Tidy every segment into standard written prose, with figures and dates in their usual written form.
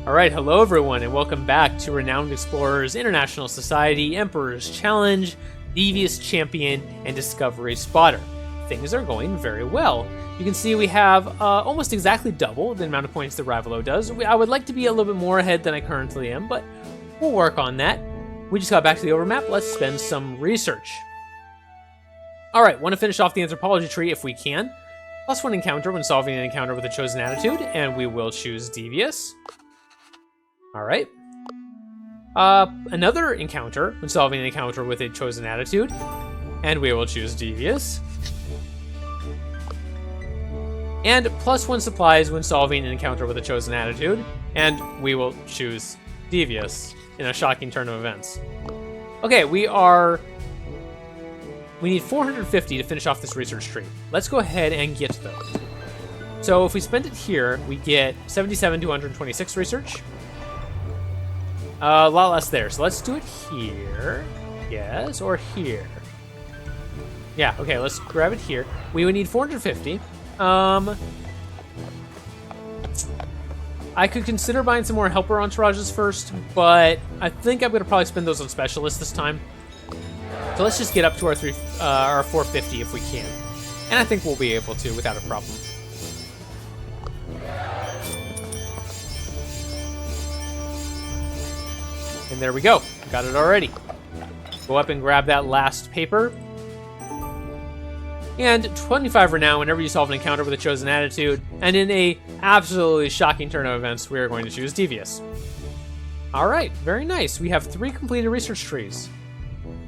Alright, hello everyone, and welcome back to Renowned Explorers International Society, Emperor's Challenge, Devious Champion, and Discovery Spotter. Things are going very well. You can see we have almost exactly double the amount of points that Rivalo does. I would like to be a little bit more ahead than I currently am, but we'll work on that. We just got back to the overmap. Let's spend some research. Alright, want to finish off the anthropology tree if we can. +1 encounter when solving an encounter with a chosen attitude, and we will choose Devious. Alright. Another encounter when solving an encounter with a chosen attitude, and we will choose Devious. And +1 supplies when solving an encounter with a chosen attitude, and we will choose Devious in a shocking turn of events. Okay, we need 450 to finish off this research tree. Let's go ahead and get those. So if we spend it here, we get 77 to 126 research. A lot less there, so let's do it here. Yes, or here. Yeah, okay, let's grab it here. We would need 450. I could consider buying some more helper entourages first, but I think I'm gonna probably spend those on specialists this time. So let's just get up to our 450 if we can. And I think we'll be able to without a problem. And there we go. Got it already. Go up and grab that last paper. And 25 renown whenever you solve an encounter with a chosen attitude. And in a absolutely shocking turn of events, we are going to choose Devious. Alright, very nice. We have 3 completed research trees.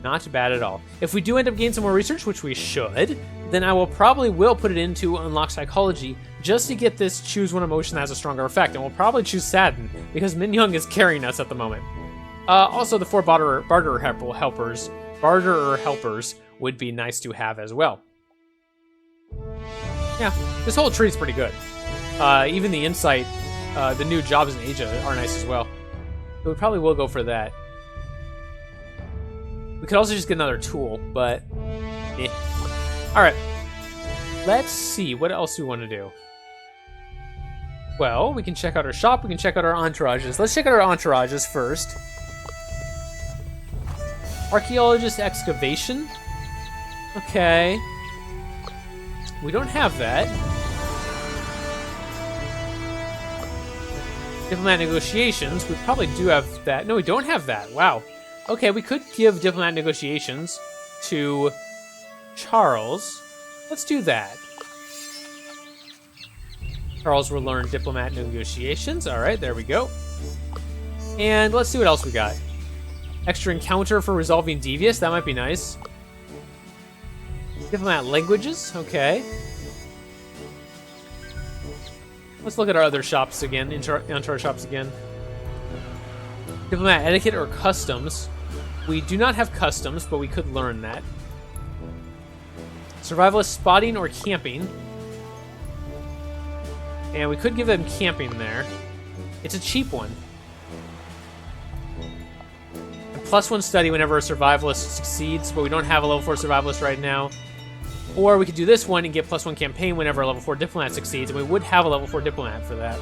Not bad at all. If we do end up gaining some more research, which we should, then I will probably put it into Unlock Psychology just to get this choose one emotion that has a stronger effect. And we'll probably choose Sadden because Min-Jeong is carrying us at the moment. Also, the 4 barterer helpers would be nice to have as well. Yeah, this whole tree is pretty good. Even the insight, the new jobs in Asia are nice as well. So we probably will go for that. We could also just get another tool, but eh. Alright. Let's see, what else do we want to do? Well, we can check out our shop, we can check out our entourages. Let's check out our entourages first. Archaeologist excavation. Okay. We don't have that. Diplomat negotiations. We probably do have that. No, we don't have that. Wow. Okay, we could give diplomat negotiations to Charles. Let's do that. Charles will learn diplomat negotiations. All right, there we go. And let's see what else we got. Extra encounter for resolving Devious. That might be nice. Diplomat languages. Okay. Let's look at our other shops again. Into our shops again. Diplomat etiquette or customs. We do not have customs, but we could learn that. Survivalist spotting or camping. And we could give them camping there. It's a cheap one. And +1 study whenever a survivalist succeeds, but we don't have a level 4 survivalist right now. Or we could do this one and get +1 campaign whenever a level 4 diplomat succeeds, and we would have a level 4 diplomat for that.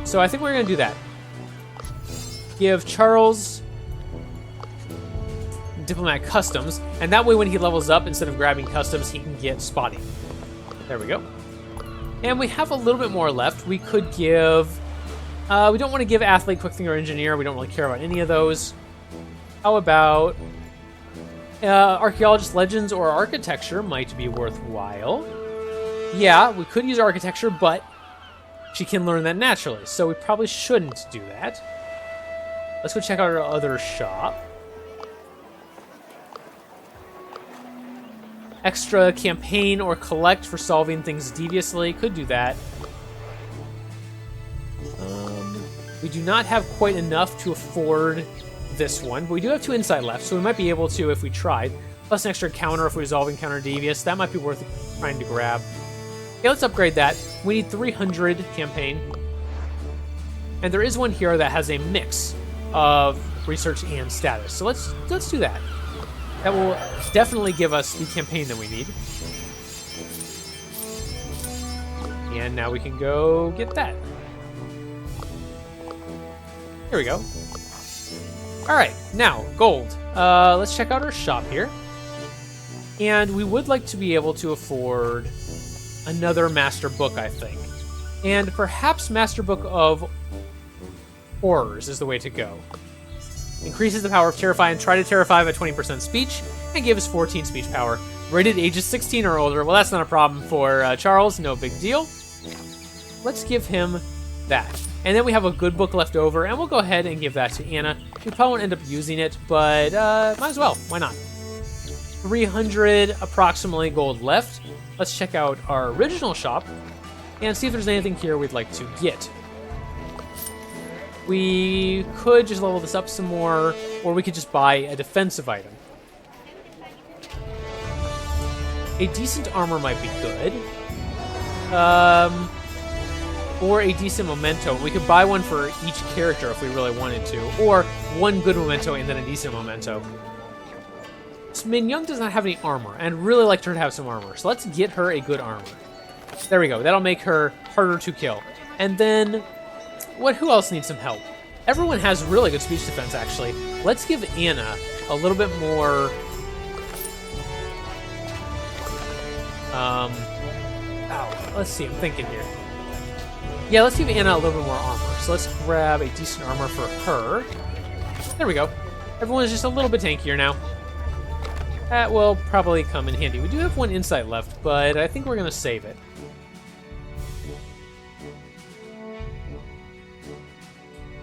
So I think we're going to do that. Give Charles diplomat customs, and that way when he levels up, instead of grabbing customs, he can get spotting. There we go. And we have a little bit more left. We could give... we don't want to give athlete, quick thinker, engineer. We don't really care about any of those. How about... archaeologist legends or architecture might be worthwhile. Yeah, we could use architecture, but she can learn that naturally, so we probably shouldn't do that. Let's go check out our other shop. Extra campaign or collect for solving things deviously. Could do that. We do not have quite enough to afford this one, but we do have 2 insight left, so we might be able to if we tried. Plus an extra counter if we resolve encounter devious. That might be worth trying to grab. Okay, let's upgrade that. We need 300 campaign. And there is one here that has a mix of research and status. So let's do that. That will definitely give us the campaign that we need. And now we can go get that. Here we go. Alright, now, gold. Let's check out our shop here. And we would like to be able to afford another Master Book, I think. And perhaps Master Book of Horrors is the way to go. Increases the power of Terrify and try to Terrify by 20% speech, and gives 14 speech power. Rated ages 16 or older. Well, that's not a problem for Charles, no big deal. Let's give him that. And then we have a good book left over, and we'll go ahead and give that to Anna. She probably won't end up using it, but might as well. Why not? 300 approximately gold left. Let's check out our original shop and see if there's anything here we'd like to get. We could just level this up some more, or we could just buy a defensive item. A decent armor might be good. Or a decent memento. We could buy one for each character if we really wanted to. Or one good memento and then a decent memento. So Min-Jeong does not have any armor, and I'd really like her to have some armor. So let's get her a good armor. There we go. That'll make her harder to kill. And then, who else needs some help? Everyone has really good speech defense, actually. Let's give Anna a little bit more... let's see, I'm thinking here. Yeah, let's give Anna a little bit more armor. So let's grab a decent armor for her. There we go. Everyone's just a little bit tankier now. That will probably come in handy. We do have one insight left, but I think we're going to save it.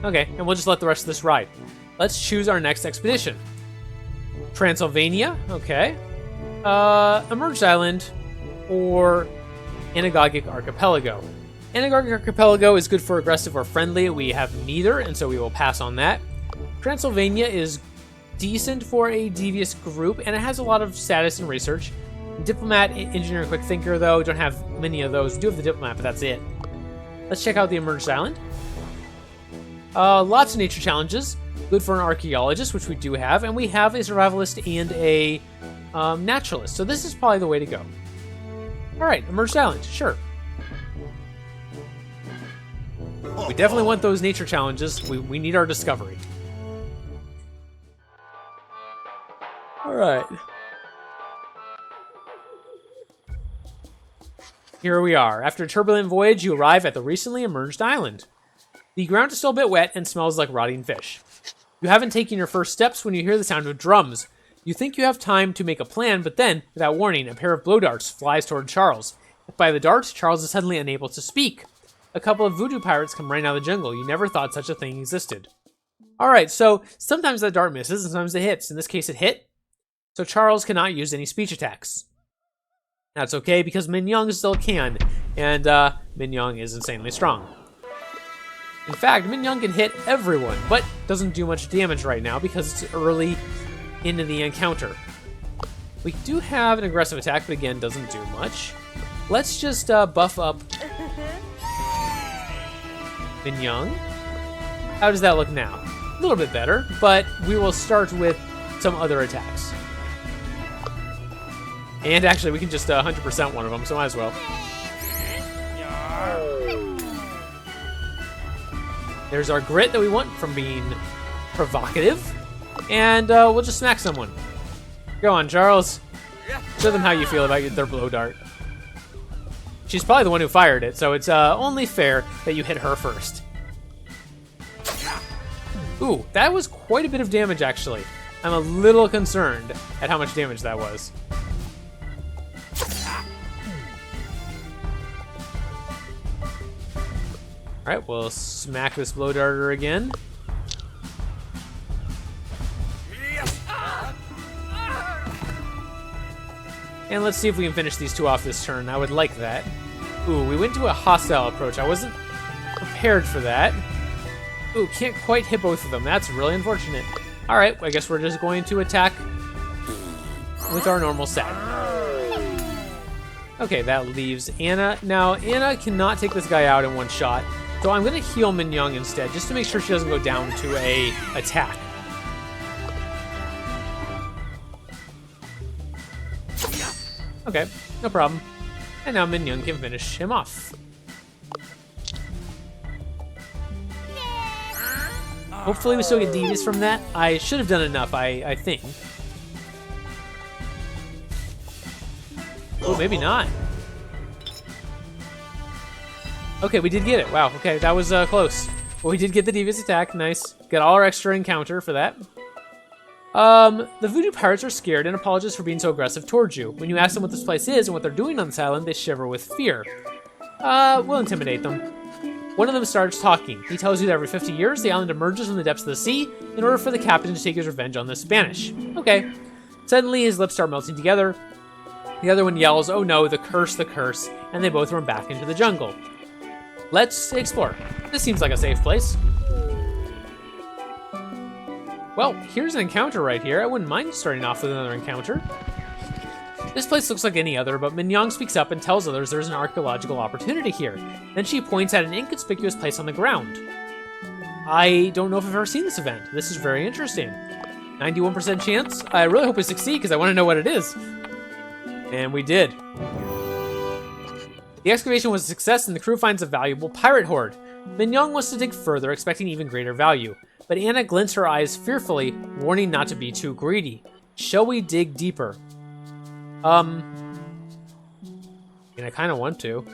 Okay, and we'll just let the rest of this ride. Let's choose our next expedition. Transylvania, okay. Emerged Island, or Anagogic Archipelago. Anagogic Archipelago is good for aggressive or friendly. We have neither, and so we will pass on that. Transylvania is decent for a devious group, and it has a lot of status and research. Diplomat, Engineer, and Quick Thinker, though, don't have many of those. We do have the Diplomat, but that's it. Let's check out the Emerged Island. Lots of nature challenges. Good for an archaeologist, which we do have, and we have a survivalist and a naturalist, so this is probably the way to go. Alright, Emerged Island, sure. We definitely want those nature challenges. We need our discovery. Alright. Here we are. After a turbulent voyage, you arrive at the recently emerged island. The ground is still a bit wet and smells like rotting fish. You haven't taken your first steps when you hear the sound of drums. You think you have time to make a plan, but then, without warning, a pair of blow darts flies toward Charles. Hit by the dart, Charles is suddenly unable to speak. A couple of voodoo pirates come running out of the jungle. You never thought such a thing existed. Alright, so sometimes that dart misses and sometimes it hits. In this case, it hit. So Charles cannot use any speech attacks. That's okay because Min-Jeong still can. And Min-Jeong is insanely strong. In fact, Min-Jeong can hit everyone, but doesn't do much damage right now because it's early into the encounter. We do have an aggressive attack, but again, doesn't do much. Let's just buff up Min-Jeong. How does that look now? A little bit better, but we will start with some other attacks. And actually, we can just 100% one of them, so might as well. There's our grit that we want from being provocative. And we'll just smack someone. Go on, Charles. Show them how you feel about their blow dart. She's probably the one who fired it, so it's only fair that you hit her first. Ooh, that was quite a bit of damage, actually. I'm a little concerned at how much damage that was. Alright, we'll smack this blow darter again. And let's see if we can finish these two off this turn. I would like that. Ooh, we went to a hostile approach. I wasn't prepared for that. Ooh, can't quite hit both of them. That's really unfortunate. Alright, I guess we're just going to attack with our normal set. Okay, that leaves Anna. Now, Anna cannot take this guy out in one shot. So I'm going to heal Min-Jeong instead, just to make sure she doesn't go down to a attack. Okay, no problem. And now Min-Jeong can finish him off. Hopefully we still get devious from that. I should have done enough, I think. Oh, maybe not. Okay, we did get it. Wow, okay, that was close. Well, we did get the devious attack. Nice. Got all our extra encounter for that. The Voodoo pirates are scared and apologize for being so aggressive towards you. When you ask them what this place is and what they're doing on this island, they shiver with fear. We'll intimidate them. One of them starts talking. He tells you that every 50 years, the island emerges from the depths of the sea in order for the captain to take his revenge on the Spanish. Okay. Suddenly, his lips start melting together. The other one yells, "Oh no, the curse," and they both run back into the jungle. Let's explore. This seems like a safe place. Well, here's an encounter right here. I wouldn't mind starting off with another encounter. This place looks like any other, but Min-Jeong speaks up and tells others there's an archaeological opportunity here. Then she points at an inconspicuous place on the ground. I don't know if I've ever seen this event. This is very interesting. 91% chance. I really hope we succeed because I want to know what it is. And we did. The excavation was a success and the crew finds a valuable pirate hoard. Min-Jeong wants to dig further, expecting even greater value. But Anna glints her eyes fearfully, warning not to be too greedy. Shall we dig deeper? I mean, I kind of want to.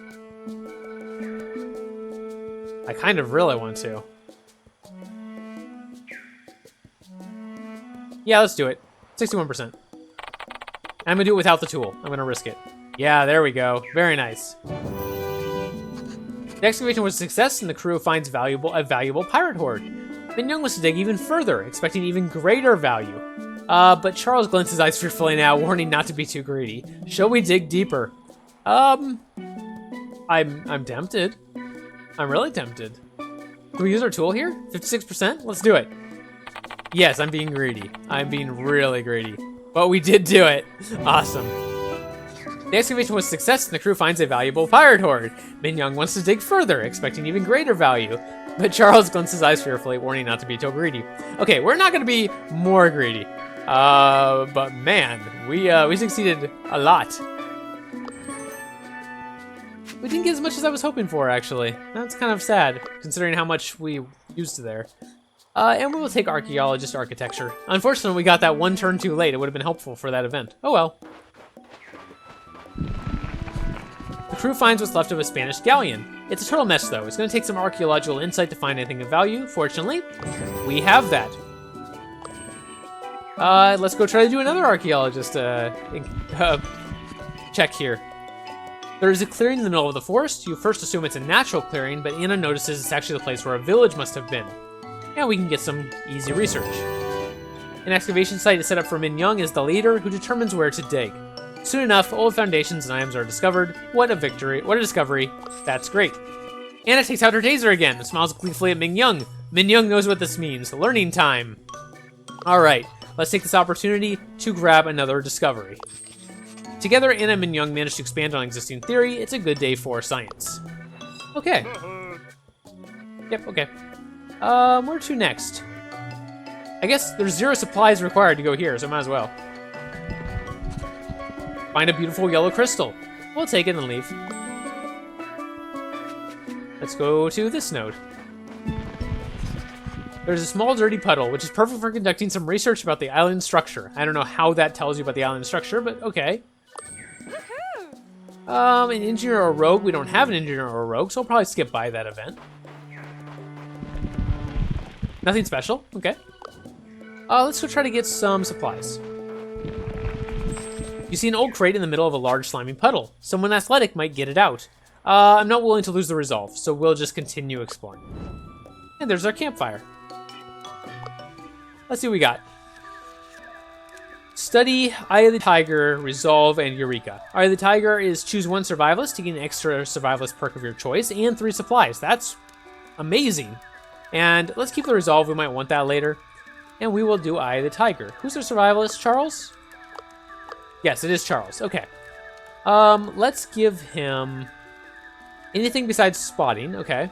I kind of really want to. Yeah, let's do it. 61%. I'm gonna do it without the tool. I'm gonna risk it. Yeah, there we go. Very nice. The excavation was a success and the crew finds a valuable pirate hoard. Min-Jeong wants to dig even further, expecting even greater value. But Charles glints his eyes fearfully now, warning not to be too greedy. Shall we dig deeper? I'm tempted. I'm really tempted. Can we use our tool here? 56%? Let's do it. Yes, I'm being greedy. I'm being really greedy. But we did do it. Awesome. The excavation was a success and the crew finds a valuable pirate hoard. Min-Jeong wants to dig further, expecting even greater value. But Charles glints his eyes fearfully, warning not to be too greedy. Okay, we're not going to be more greedy. But man, we succeeded a lot. We didn't get as much as I was hoping for, actually. That's kind of sad, considering how much we used there. And we will take Archaeologist Architecture. Unfortunately, we got that one turn too late. It would have been helpful for that event. Oh well. The crew finds what's left of a Spanish galleon. It's a total mess, though. It's going to take some archaeological insight to find anything of value. Fortunately, we have that. Let's go try to do another archaeologist check here. There is a clearing in the middle of the forest. You first assume it's a natural clearing, but Anna notices it's actually the place where a village must have been. And we can get some easy research. An excavation site is set up for Min-Jeong as the leader, who determines where to dig. Soon enough, old foundations and items are discovered. What a victory. What a discovery. That's great. Anna takes out her taser again and smiles gleefully at Min-Jeong. Min-Jeong knows what this means. Learning time. Alright, let's take this opportunity to grab another discovery. Together, Anna and Min-Jeong manage to expand on existing theory. It's a good day for science. Okay. Yep, okay. Where to next? I guess there's 0 supplies required to go here, so might as well. Find a beautiful yellow crystal. We'll take it and leave. Let's go to this node. There's a small dirty puddle, which is perfect for conducting some research about the island structure. I don't know how that tells you about the island structure, but okay. An engineer or a rogue. We don't have an engineer or a rogue, so I'll probably skip by that event. Nothing special. Okay. Let's go try to get some supplies. You see an old crate in the middle of a large slimy puddle. Someone athletic might get it out. I'm not willing to lose the resolve, so we'll just continue exploring. And there's our campfire. Let's see what we got. Study, Eye of the Tiger, Resolve, and Eureka. Eye of the Tiger is choose 1 survivalist to get an extra survivalist perk of your choice, and 3 supplies. That's amazing. And let's keep the Resolve, we might want that later. And we will do Eye of the Tiger. Who's our survivalist, Charles? Yes, it is Charles. Okay. Let's give him anything besides spotting. Okay.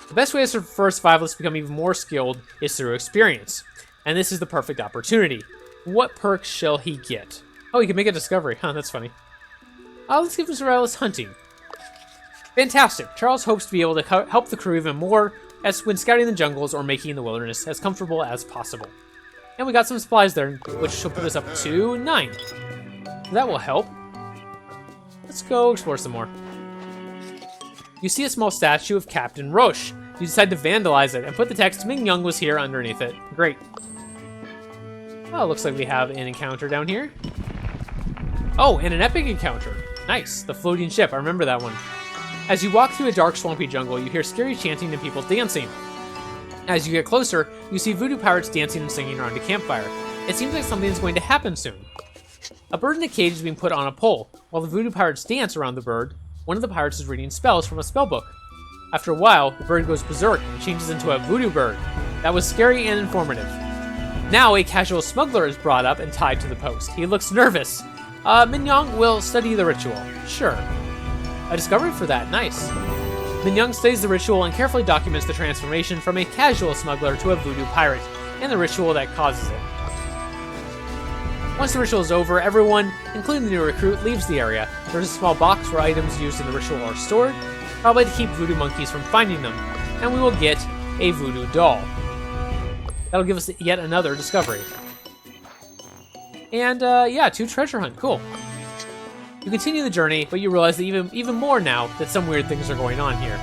The best way for a survivalist to become even more skilled is through experience. And this is the perfect opportunity. What perks shall he get? Oh, he can make a discovery. Huh, that's funny. Let's give him survivalist hunting. Fantastic. Charles hopes to be able to help the crew even more as when scouting the jungles or making the wilderness as comfortable as possible. And we got some supplies there, which should put us up to 9. That will help. Let's go explore some more. You see a small statue of Captain Roche. You decide to vandalize it and put the text Min-Jeong was here underneath it. Great. Oh, looks like we have an encounter down here. Oh, and an epic encounter. Nice, the floating ship. I remember that one. As you walk through a dark, swampy jungle, you hear scary chanting and people dancing. As you get closer, you see voodoo pirates dancing and singing around a campfire. It seems like something is going to happen soon. A bird in a cage is being put on a pole. While the voodoo pirates dance around the bird, one of the pirates is reading spells from a spellbook. After a while, the bird goes berserk and changes into a voodoo bird. That was scary and informative. Now, a casual smuggler is brought up and tied to the post. He looks nervous. Min-Jeong will study the ritual. Sure. A discovery for that. Nice. Min-Jeong studies the ritual and carefully documents the transformation from a casual smuggler to a voodoo pirate, and the ritual that causes it. Once the ritual is over, everyone, including the new recruit, leaves the area. There's a small box where items used in the ritual are stored, probably to keep voodoo monkeys from finding them, and we will get a voodoo doll. That'll give us yet another discovery. And, yeah, 2 treasure hunt. Cool. You continue the journey, but you realize that even more now that some weird things are going on here.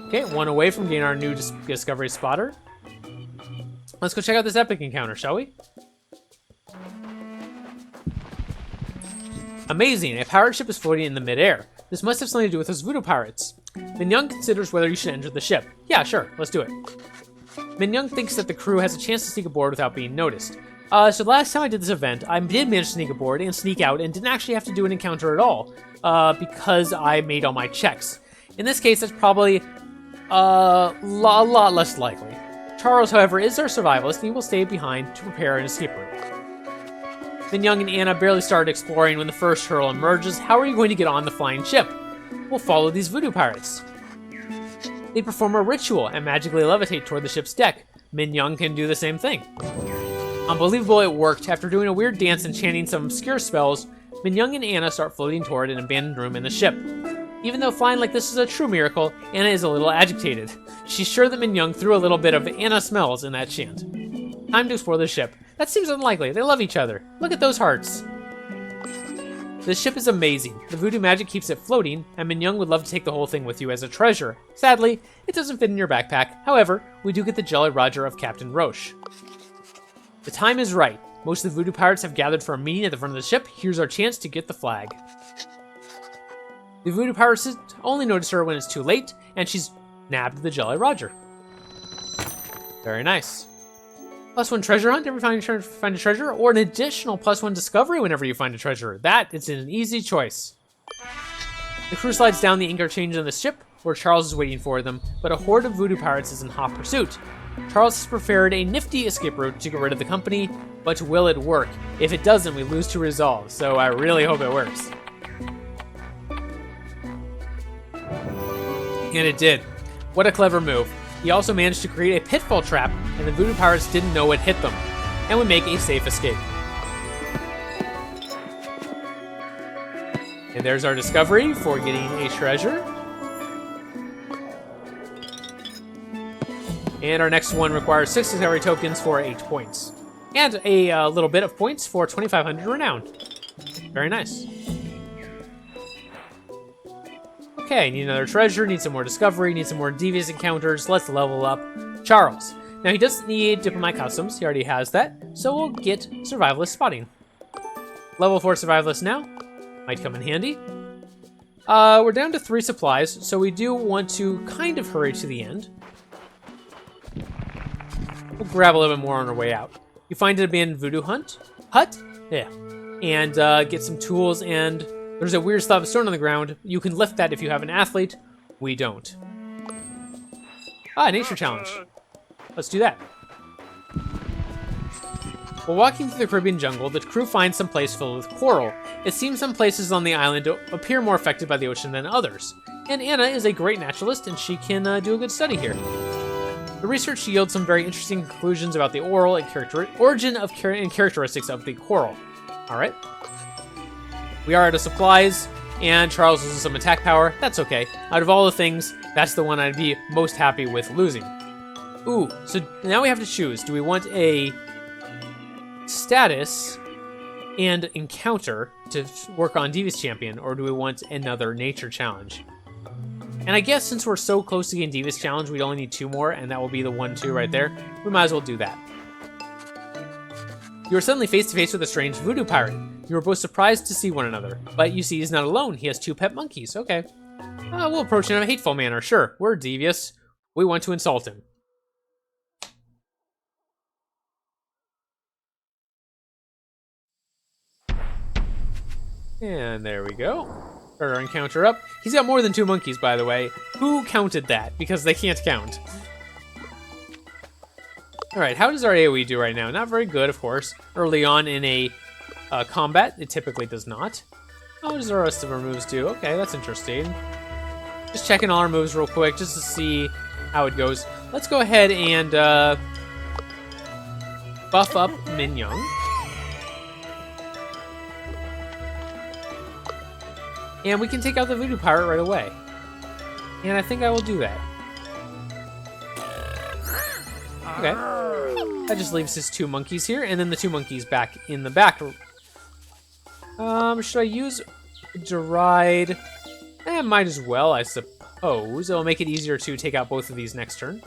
Okay, 1 away from getting our new discovery spotter. Let's go check out this epic encounter, shall we? Amazing, a pirate ship is floating in the midair. This must have something to do with those voodoo pirates. Min-Jeong considers whether you should enter the ship. Yeah, sure, let's do it. Min-Jeong thinks that the crew has a chance to sneak aboard without being noticed. So last time I did this event, I did manage to sneak aboard and sneak out and didn't actually have to do an encounter at all, because I made all my checks. In this case, that's probably a lot less likely. Charles, however, is our survivalist, and he will stay behind to prepare an escape route. Min-Jeong and Anna barely started exploring when the first hurdle emerges. How are you going to get on the flying ship? We'll follow these voodoo pirates. They perform a ritual and magically levitate toward the ship's deck. Min-Jeong can do the same thing. Unbelievable, it worked. After doing a weird dance and chanting some obscure spells, Min-Jeong and Anna start floating toward an abandoned room in the ship. Even though flying like this is a true miracle, Anna is a little agitated. She's sure that Min-Jeong threw a little bit of Anna smells in that chant. Time to explore the ship. That seems unlikely. They love each other. Look at those hearts. This ship is amazing. The voodoo magic keeps it floating, and Min-Jeong would love to take the whole thing with you as a treasure. Sadly, it doesn't fit in your backpack. However, we do get the Jolly Roger of Captain Roche. The time is right. Most of the voodoo pirates have gathered for a meeting at the front of the ship. Here's our chance to get the flag. The voodoo pirates only notice her when it's too late, and she's nabbed the Jolly Roger. Very nice. +1 treasure hunt every time you find a treasure, or an additional +1 discovery whenever you find a treasure. That is an easy choice. The crew slides down the interchange on the ship, where Charles is waiting for them, but a horde of voodoo pirates is in hot pursuit. Charles has prepared a nifty escape route to get rid of the company, but will it work? If it doesn't, we lose to resolve, so I really hope it works. And it did. What a clever move. He also managed to create a pitfall trap, and the voodoo pirates didn't know it hit them, and would make a safe escape. And there's our discovery for getting a treasure. And our next one requires 6 discovery tokens for 8 points. And a little bit of points for 2,500 renown. Very nice. Okay, need another treasure, need some more discovery, need some more devious encounters. Let's level up Charles. Now, he doesn't need Diplomat Customs. He already has that. So we'll get Survivalist Spotting. Level 4 Survivalist now. Might come in handy. We're down to 3 supplies, so we do want to kind of hurry to the end. We'll grab a little bit more on our way out. You find an abandoned voodoo hut? Yeah. And get some tools, and there's a weird slab of stone on the ground. You can lift that if you have an athlete. We don't. Nature challenge. Let's do that. While walking through the Caribbean jungle, the crew finds some place filled with coral. It seems some places on the island appear more affected by the ocean than others. And Anna is a great naturalist, and she can do a good study here. The research yields some very interesting conclusions about the origin and characteristics of the coral. All right. We are out of supplies, And Charles loses some attack power. That's okay. Out of all the things, that's the one I'd be most happy with losing. Ooh, so now we have to choose. Do we want a status and encounter to work on Devious Champion, or do we want another nature challenge? And I guess since we're so close to getting Devious Challenge, we only need 2 more, and that will be the 1-2 right there. We might as well do that. You are suddenly face to face with a strange voodoo pirate. You are both surprised to see one another, but you see he's not alone. He has 2 pet monkeys. Okay. We'll approach him in a hateful manner. Sure, we're devious. We want to insult him. And there we go. Start our encounter up. He's got more than 2 monkeys, by the way. Who counted that? Because they can't count. Alright, how does our AoE do right now? Not very good, of course. Early on in a combat, it typically does not. How does the rest of our moves do? Okay, that's interesting. Just checking all our moves real quick, just to see how it goes. Let's go ahead and buff up Min-Jeong. And we can take out the Voodoo Pirate right away. And I think I will do that. Okay. That just leaves his 2 monkeys here, and then the 2 monkeys back in the back. Should I use Deride? Might as well, I suppose. It'll make it easier to take out both of these next turn.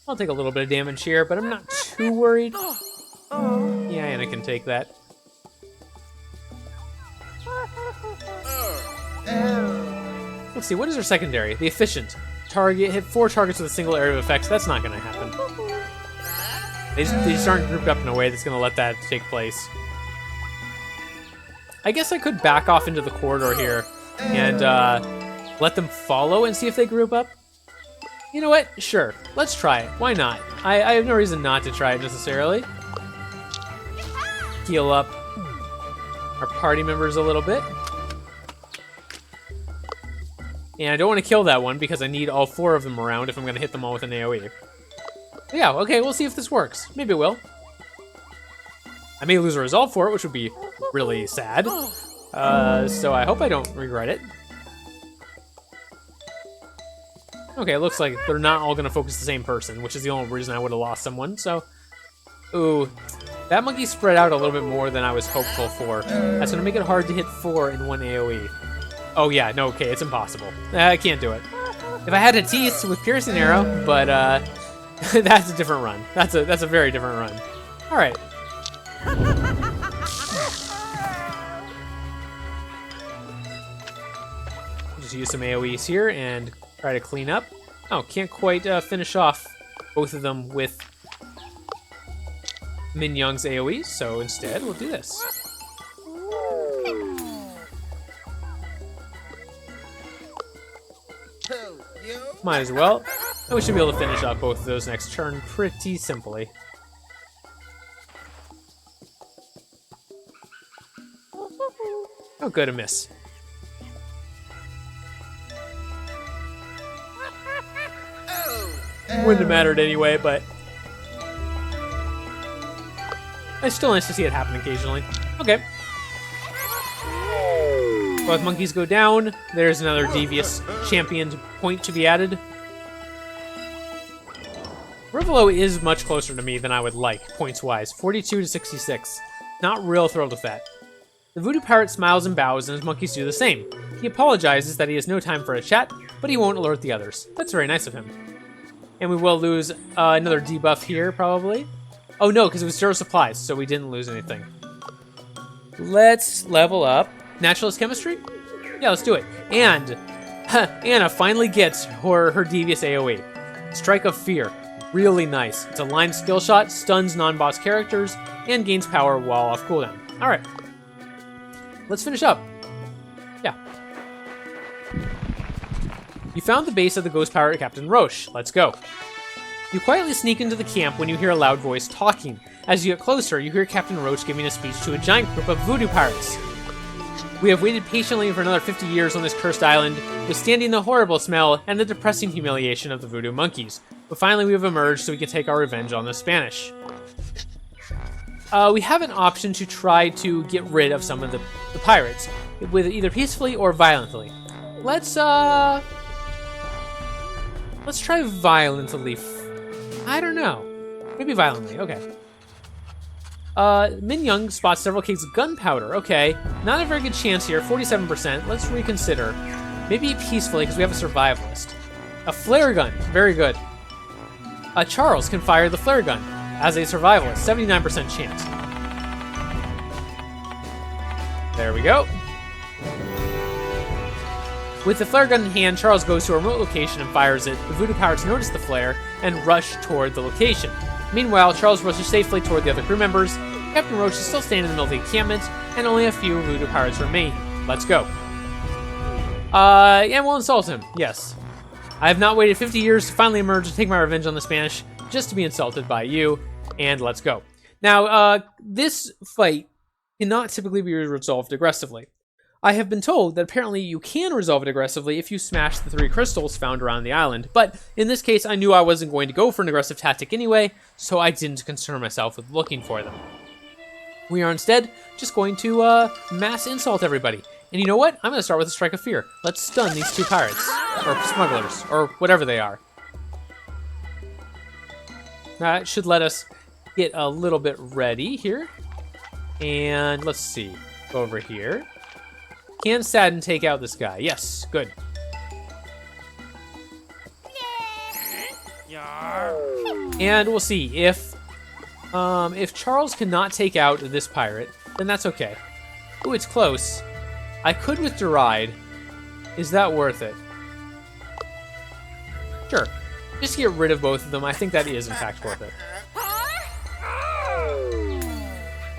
I'll take a little bit of damage here, but I'm not too worried. Yeah, and I can take that. Let's see, what is our secondary? The efficient. Target, hit 4 targets with a single area of effects. That's not going to happen. They just aren't grouped up in a way that's going to let that take place. I guess I could back off into the corridor here and let them follow and see if they group up. You know what? Sure. Let's try it. Why not? I have no reason not to try it necessarily. Heal up our party members a little bit. And I don't want to kill that one because I need all 4 of them around if I'm going to hit them all with an AoE. But yeah, okay, we'll see if this works. Maybe it will. I may lose a resolve for it, which would be really sad. So I hope I don't regret it. Okay, it looks like they're not all going to focus the same person, which is the only reason I would have lost someone, so... Ooh, that monkey spread out a little bit more than I was hopeful for. That's going to make it hard to hit 4 in one AoE. Oh yeah, no, okay, it's impossible. I can't do it. If I had a teeth with piercing arrow, but that's a different run. That's a very different run. All right. Just use some AoEs here and try to clean up. Oh, can't quite finish off both of them with Min-Jeong's AoEs, so instead we'll do this. Might as well. And we should be able to finish off both of those next turn pretty simply. Oh, good, a miss. Wouldn't have mattered anyway, but it's still nice to see it happen occasionally. Okay. Both monkeys go down. There's another devious champion point to be added. Rivolo is much closer to me than I would like, points-wise. 42 to 66. Not real thrilled with that. The Voodoo Pirate smiles and bows, and his monkeys do the same. He apologizes that he has no time for a chat, but he won't alert the others. That's very nice of him. And we will lose another debuff here, probably. Oh no, because it was 0 supplies, so we didn't lose anything. Let's level up. Naturalist Chemistry? Yeah, let's do it. And Anna finally gets her devious AoE. Strike of Fear. Really nice. It's a line skill shot, stuns non-boss characters, and gains power while off cooldown. Alright. Let's finish up. Yeah. You found the base of the ghost pirate Captain Roche. Let's go. You quietly sneak into the camp when you hear a loud voice talking. As you get closer, you hear Captain Roche giving a speech to a giant group of voodoo pirates. We have waited patiently for another 50 years on this cursed island, withstanding the horrible smell and the depressing humiliation of the voodoo monkeys. But finally we have emerged so we can take our revenge on the Spanish. We have an option to try to get rid of some of the pirates, with either peacefully or violently. Let's try violently. I don't know. Maybe violently, okay. Min-Jeong spots several kegs of gunpowder. Okay, not a very good chance here, 47%. Let's reconsider. Maybe peacefully, because we have a survivalist. A flare gun, very good. Charles can fire the flare gun as a survivalist, 79% chance. There we go. With the flare gun in hand, Charles goes to a remote location and fires it. The voodoo pirates notice the flare and rush toward the location. Meanwhile, Charles rushes safely toward the other crew members. Captain Roach is still standing in the middle of the encampment, and only a few voodoo pirates remain. Let's go. And we'll insult him, yes. I have not waited 50 years to finally emerge to take my revenge on the Spanish, just to be insulted by you, and let's go. Now, this fight cannot typically be resolved aggressively. I have been told that apparently you can resolve it aggressively if you smash the 3 crystals found around the island, but in this case I knew I wasn't going to go for an aggressive tactic anyway, so I didn't concern myself with looking for them. We are instead just going to mass insult everybody. And you know what? I'm going to start with a strike of fear. Let's stun these 2 pirates, or smugglers, or whatever they are. That should let us get a little bit ready here. And let's see, go over here. Can Sadden take out this guy? Yes, good. And we'll see if Charles cannot take out this pirate, then that's okay. Ooh, it's close. I could with Deride. Is that worth it? Sure. Just get rid of both of them. I think that is in fact worth it.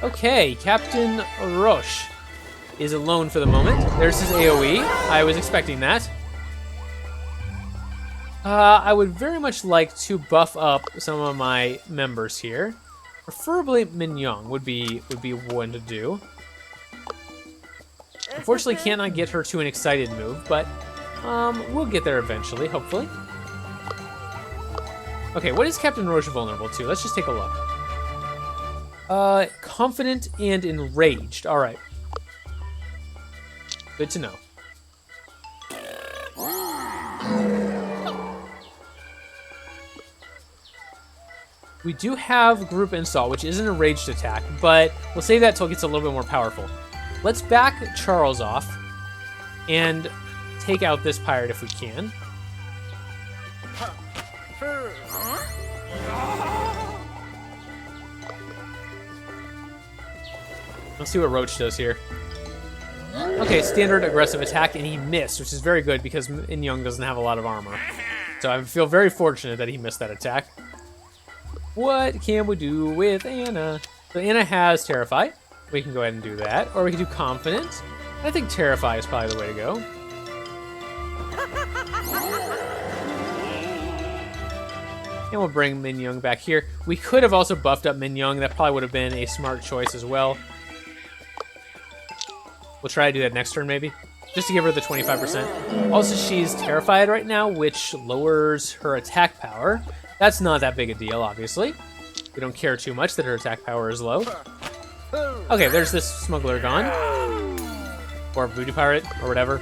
Okay, Captain Roche is alone for the moment. There's his AoE. I was expecting that. I would very much like to buff up some of my members here. Preferably Min-Jeong would be one to do. Unfortunately, cannot get her to an excited move, but we'll get there eventually, hopefully. Okay, what is Captain Roche vulnerable to? Let's just take a look. Confident and enraged. All right. Good to know. We do have group insult, which isn't a raged attack, but we'll save that till it gets a little bit more powerful. Let's back Charles off and take out this pirate if we can. Let's see what Roach does here. Okay, standard aggressive attack, and he missed, which is very good because Min-Jeong doesn't have a lot of armor. So I feel very fortunate that he missed that attack. What can we do with Anna? So Anna has Terrify. We can go ahead and do that. Or we can do Confident. I think Terrify is probably the way to go. And we'll bring Min-Jeong back here. We could have also buffed up Min-Jeong. That probably would have been a smart choice as well. We'll try to do that next turn, maybe. Just to give her the 25%. Also, she's terrified right now, which lowers her attack power. That's not that big a deal, obviously. We don't care too much that her attack power is low. Okay, there's this smuggler gone. Or voodoo pirate, or whatever.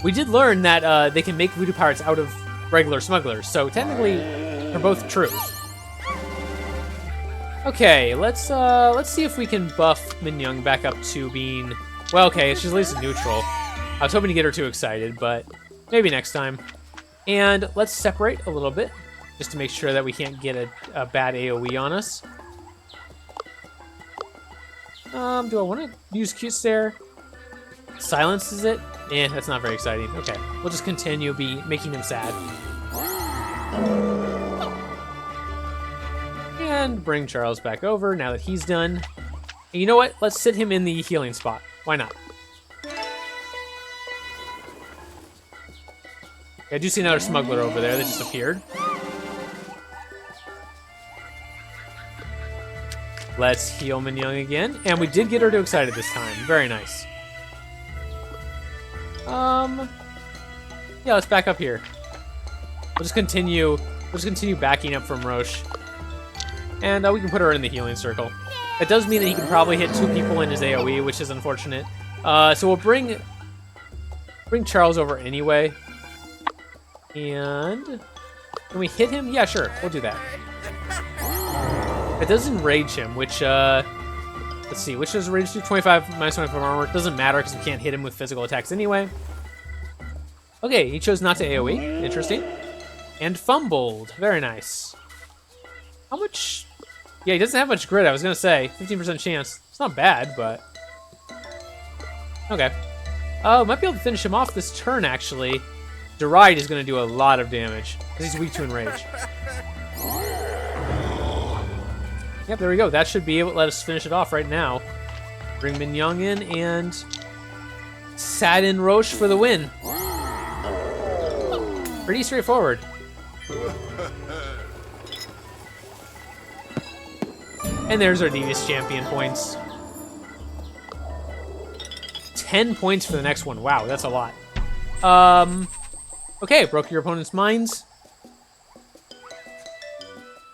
We did learn that they can make voodoo pirates out of regular smugglers, so technically, they're both true. Okay, let's see if we can buff Min-Jeong back up to being... Well, okay, she's at least neutral. I was hoping to get her too excited, but maybe next time. And let's separate a little bit, just to make sure that we can't get a bad AoE on us. Do I want to use Cute Stare? Silences it? Eh, that's not very exciting. Okay, we'll just continue making him sad. And bring Charles back over now that he's done. And you know what? Let's sit him in the healing spot. Why not? I do see another smuggler over there that just appeared. Let's heal Min-Jeong again. And we did get her too excited this time. Very nice. Yeah, let's back up here. We'll just continue backing up from Roche. And we can put her in the healing circle. It does mean that he can probably hit 2 people in his AoE, which is unfortunate. So we'll bring Charles over anyway. And can we hit him? Yeah, sure. We'll do that. It does enrage him, which let's see, which does rage do? 25 minus 25 armor. Doesn't matter because we can't hit him with physical attacks anyway. Okay, he chose not to AoE. Interesting. And fumbled. Very nice. How much? Yeah, he doesn't have much grit. I was gonna say 15% chance. It's not bad, but okay. Might be able to finish him off this turn actually. Deride is gonna do a lot of damage because he's weak to enrage. Yep, there we go. That should be able to let us finish it off right now. Bring Min-Jeong in and sadden Roche for the win. Pretty straightforward. And there's our Devious Champion points. 10 points for the next one. Wow, that's a lot. Okay, broke your opponent's minds.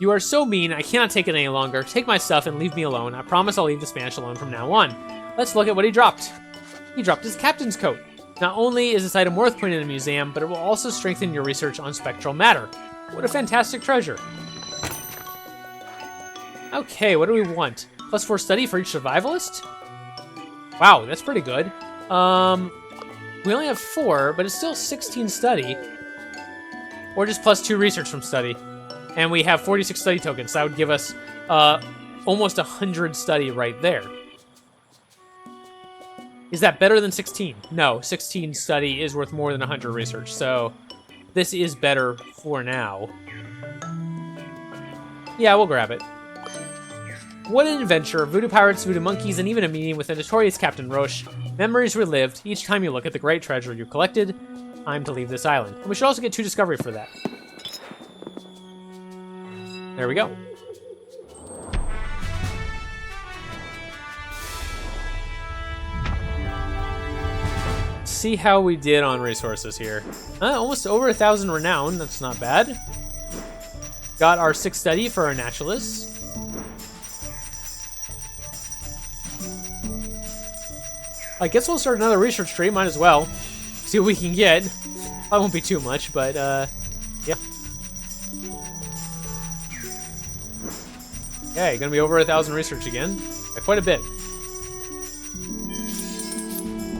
You are so mean, I cannot take it any longer. Take my stuff and leave me alone. I promise I'll leave the Spanish alone from now on. Let's look at what he dropped. He dropped his captain's coat. Not only is this item worth putting in a museum, but it will also strengthen your research on spectral matter. What a fantastic treasure. Okay, what do we want? +4 study for each survivalist? Wow, that's pretty good. We only have 4, but it's still 16 study. Or just +2 research from study. And we have 46 study tokens. That would give us almost 100 study right there. Is that better than 16? No, 16 study is worth more than 100 research. So this is better for now. Yeah, we'll grab it. What an adventure. Voodoo pirates, voodoo monkeys, and even a meeting with the notorious Captain Roche. Memories relived each time you look at the great treasure you collected. Time to leave this island. And we should also get 2 discovery for that. There we go. See how we did on resources here. Almost over 1,000 renown. That's not bad. Got our 6 study for our naturalists. I guess we'll start another research tree. Might as well. See what we can get. That won't be too much, but yeah. Okay, gonna be over 1,000 research again. By quite a bit.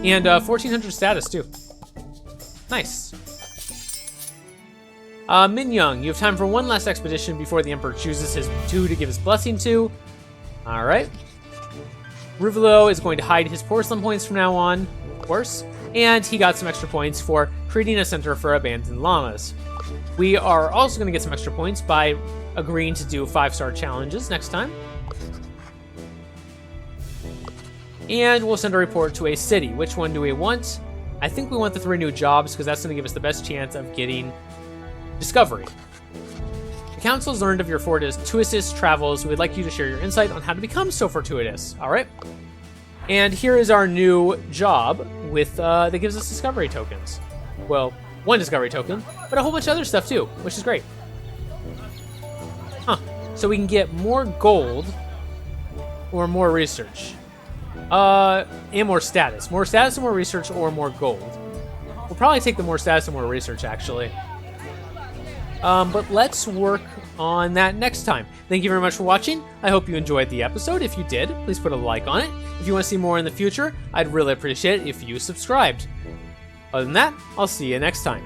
And 1,400 status, too. Nice. Min-Jeong, you have time for one last expedition before the Emperor chooses his 2 to give his blessing to. Alright. Rivolo is going to hide his porcelain points from now on, of course. And he got some extra points for creating a center for abandoned llamas. We are also going to get some extra points by agreeing to do 5-star challenges next time. And we'll send a report to a city. Which one do we want? I think we want the 3 new jobs because that's going to give us the best chance of getting discovery. The council has learned of your fortuitous travels. We would like you to share your insight on how to become so fortuitous. All right. And here is our new job with that gives us discovery tokens. Well, 1 discovery token, but a whole bunch of other stuff too, which is great. Huh. So we can get more gold or more research. And more status. More status and more research or more gold. We'll probably take the more status and more research, actually. But let's work on that next time. Thank you very much for watching. I hope you enjoyed the episode. If you did, please put a like on it. If you want to see more in the future, I'd really appreciate it if you subscribed. Other than that, I'll see you next time.